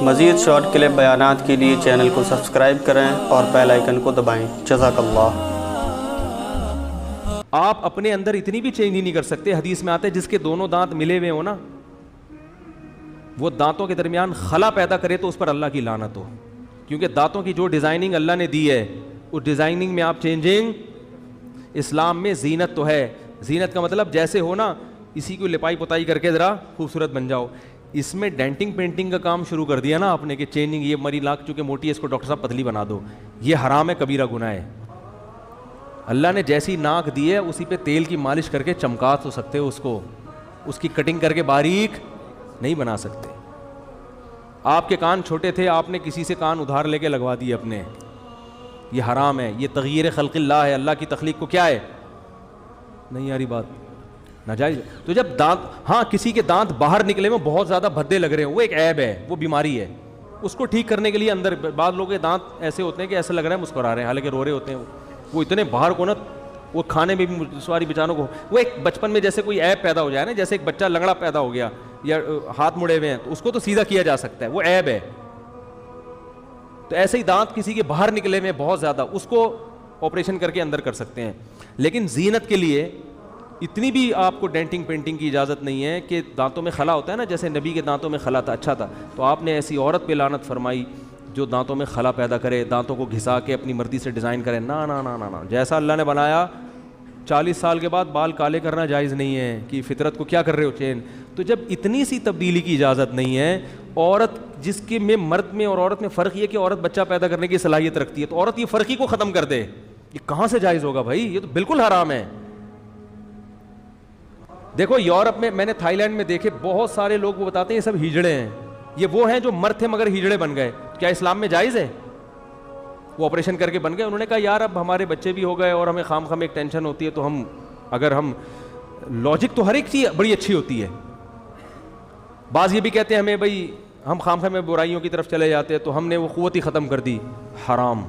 مزید short clip بیانات کے لیے چینل کو سبسکرائب کریں اور بیل آئیکن کو دبائیں۔ جزاک اللہ۔ آپ اپنے اندر اتنی بھی چینج نہیں کر سکتے، حدیث میں آتا ہے جس کے دونوں دانت ملے ہوئے ہو نا، وہ دانتوں کے درمیان خلا پیدا کرے تو اس پر اللہ کی لعنت ہو، کیونکہ دانتوں کی جو ڈیزائننگ اللہ نے دی ہے اس ڈیزائننگ میں آپ چینجنگ، اسلام میں زینت تو ہے، زینت کا مطلب جیسے ہو نا اسی کو لپائی پتائی کر کے ذرا خوبصورت بن جاؤ، اس میں ڈینٹنگ پینٹنگ کا کام شروع کر دیا نا آپ نے کہ چینجنگ، یہ مری لاکھ چونکہ موٹی ہے اس کو ڈاکٹر صاحب پتلی بنا دو، یہ حرام ہے، کبیرہ گناہ ہے۔ اللہ نے جیسی ناک دی ہے اسی پہ تیل کی مالش کر کے چمکا تو سکتے ہو اس کو، اس کی کٹنگ کر کے باریک نہیں بنا سکتے۔ آپ کے کان چھوٹے تھے، آپ نے کسی سے کان ادھار لے کے لگوا دیے اپنے، یہ حرام ہے، یہ تغییر خلق اللہ ہے، اللہ کی تخلیق کو کیا ہے، نہیں آ رہی بات، ناجائز ہے۔ تو جب دانت، ہاں کسی کے دانت باہر نکلے میں بہت زیادہ بھدے لگ رہے ہیں، وہ ایک عیب ہے، وہ بیماری ہے، اس کو ٹھیک کرنے کے لیے اندر بعض لوگوں کے دانت ایسے ہوتے ہیں کہ ایسا لگ رہا ہے مسکرا رہے ہیں حالانکہ رو رہے ہوتے ہیں، وہ اتنے باہر کو نا، وہ کھانے میں بھی سواری بچانوں کو، وہ ایک بچپن میں جیسے کوئی عیب پیدا ہو جائے نا، جیسے ایک بچہ لنگڑا پیدا ہو گیا یا ہاتھ مڑے ہوئے ہیں تو اس کو تو سیدھا کیا جا سکتا ہے، وہ عیب ہے۔ تو ایسے ہی دانت کسی کے باہر نکلے میں بہت زیادہ، اس کو آپریشن کر کے اندر کر سکتے ہیں، لیکن زینت کے لیے اتنی بھی آپ کو ڈینٹنگ پینٹنگ کی اجازت نہیں ہے کہ دانتوں میں خلا ہوتا ہے نا، جیسے نبی کے دانتوں میں خلا تھا، اچھا تھا، تو آپ نے ایسی عورت پہ لعنت فرمائی جو دانتوں میں خلا پیدا کرے، دانتوں کو گھسا کے اپنی مرضی سے ڈیزائن کرے، نا نا نا نا نا، جیسا اللہ نے بنایا 40 سال کے بعد بال کالے کرنا جائز نہیں ہے کہ فطرت کو کیا کر رہے ہو چین۔ تو جب اتنی سی تبدیلی کی اجازت نہیں ہے، عورت جس کے میں مرد میں اور عورت میں فرق یہ کہ عورت بچہ پیدا کرنے کی صلاحیت رکھتی ہے، تو عورت یہ فرق ہی کو ختم کر دے، یہ کہاں سے جائز ہوگا بھائی، یہ تو بالکل حرام ہے۔ دیکھو یورپ میں نے تھائی لینڈ میں دیکھے بہت سارے لوگ وہ بتاتے ہیں یہ سب ہجڑے ہیں، یہ وہ ہیں جو مرد تھے مگر ہجڑے بن گئے، کیا اسلام میں جائز ہے؟ وہ آپریشن کر کے بن گئے، انہوں نے کہا یار اب ہمارے بچے بھی ہو گئے اور ہمیں خام خام ایک ٹینشن ہوتی ہے، تو ہم اگر ہم لاجک تو ہر ایک چیز بڑی اچھی ہوتی ہے، بعض یہ بھی کہتے ہیں ہمیں بھائی ہم خام خام میں برائیوں کی طرف چلے جاتے ہیں تو ہم نے وہ قوت ہی ختم کر دی، حرام،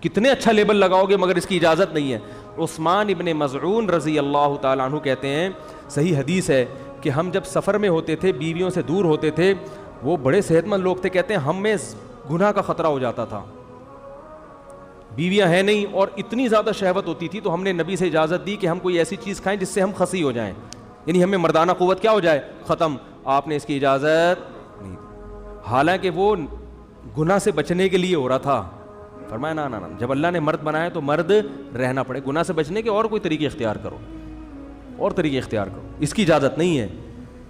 کتنے اچھا لیبل لگاؤ گے مگر اس کی اجازت نہیں ہے۔ عثمان ابن مظعون رضی اللہ تعالیٰ عنہ کہتے ہیں، صحیح حدیث ہے کہ ہم جب سفر میں ہوتے تھے، بیویوں سے دور ہوتے تھے، وہ بڑے صحت مند لوگ تھے، کہتے ہیں ہم میں گناہ کا خطرہ ہو جاتا تھا، بیویاں ہیں نہیں اور اتنی زیادہ شہوت ہوتی تھی، تو ہم نے نبی سے اجازت دی کہ ہم کوئی ایسی چیز کھائیں جس سے ہم خسی ہو جائیں، یعنی ہمیں مردانہ قوت کیا ہو جائے، ختم، آپ نے اس کی اجازت نہیں دی، حالانکہ وہ گناہ سے بچنے کے لیے ہو رہا تھا، فرمایا نا نا نا، جب اللہ نے مرد بنایا تو مرد رہنا پڑے، گناہ سے بچنے کے اور کوئی طریقے اختیار کرو، اور طریقے اختیار کرو، اس کی اجازت نہیں ہے۔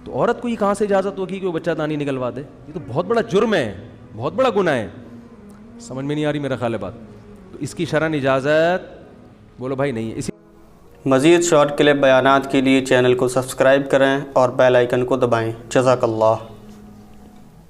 تو عورت کو یہ کہاں سے اجازت ہوگی کہ وہ بچہ دانی نکلوا دے، یہ تو بہت بڑا جرم ہے، بہت بڑا گناہ ہے، سمجھ میں نہیں آ رہی میرا خیال ہے بات، تو اس کی شرعاً اجازت بولو بھائی نہیں ہے۔ مزید شارٹ کلپ بیانات کے لیے چینل کو سبسکرائب کریں اور بیل آئیکن کو دبائیں۔ جزاک اللہ۔